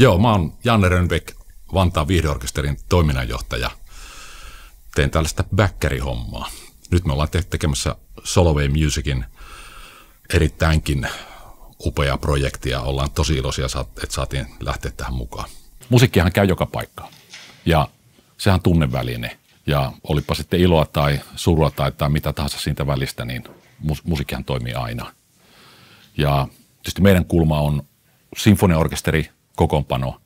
Joo, mä oon Janne Rönnbeck, Vantaan viihdeorkesterin toiminnanjohtaja. Teen tällaista backerihommaa. Nyt me ollaan tekemässä Soloway Musicin erittäinkin upea projekti ja ollaan tosi iloisia, että saatiin lähteä tähän mukaan. Musiikkihan käy joka paikkaan ja sehän on tunneväline ja olipa sitten iloa tai surua tai mitä tahansa siitä välistä, niin musiikkihan toimii aina. Ja tietysti meidän kulma on sinfoniaorkesteri, kokoonpano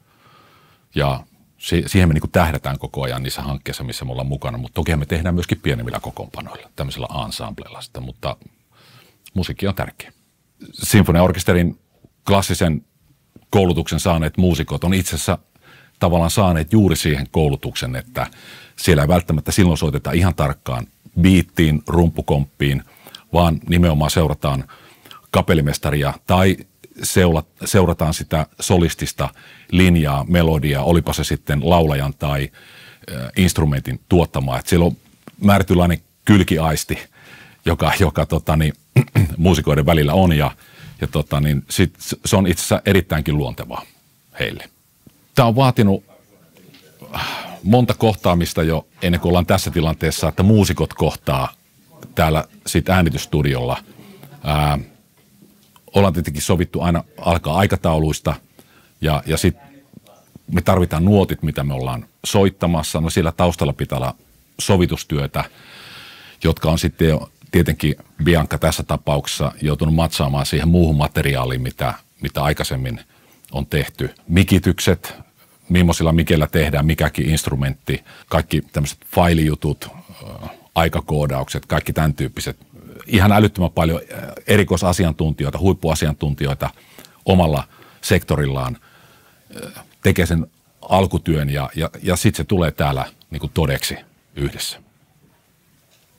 ja siihen me niin kuin tähdätään koko ajan niissä hankkeissa, missä me ollaan mukana, mutta toki me tehdään myöskin pienemmillä kokoonpanoilla, tämmöisellä ensemblella sitä, mutta musiikki on tärkeä. Sinfoniaorkesterin klassisen koulutuksen saaneet muusikot on itse asiassa tavallaan saaneet juuri siihen koulutuksen, että siellä ei välttämättä silloin soiteta ihan tarkkaan biittiin, rumpukomppiin, vaan nimenomaan seurataan kapellimestaria tai seurataan sitä solistista linjaa, melodiaa, olipa se sitten laulajan tai instrumentin tuottamaa. Että siellä on määrätynlainen kylkiaisti, joka muusikoiden välillä on ja se on itse asiassa erittäinkin luontevaa heille. Tämä on vaatinut monta kohtaamista jo ennen kuin ollaan tässä tilanteessa, että muusikot kohtaa täällä sit äänitysstudiolla. Ollaan tietenkin sovittu aina alkaa aikatauluista ja sitten me tarvitaan nuotit, mitä me ollaan soittamassa. No siellä taustalla pitää olla sovitustyötä, jotka on sitten jo tietenkin Bianca tässä tapauksessa joutunut matsaamaan siihen muuhun materiaaliin, mitä aikaisemmin on tehty. Mikitykset, millaisilla mikellä tehdään mikäkin instrumentti, kaikki tämmöiset failijutut, aikakoodaukset, kaikki tämän tyyppiset. Ihan älyttömän paljon erikoisasiantuntijoita, huippuasiantuntijoita omalla sektorillaan tekee sen alkutyön ja sitten se tulee täällä niin kuin todeksi yhdessä.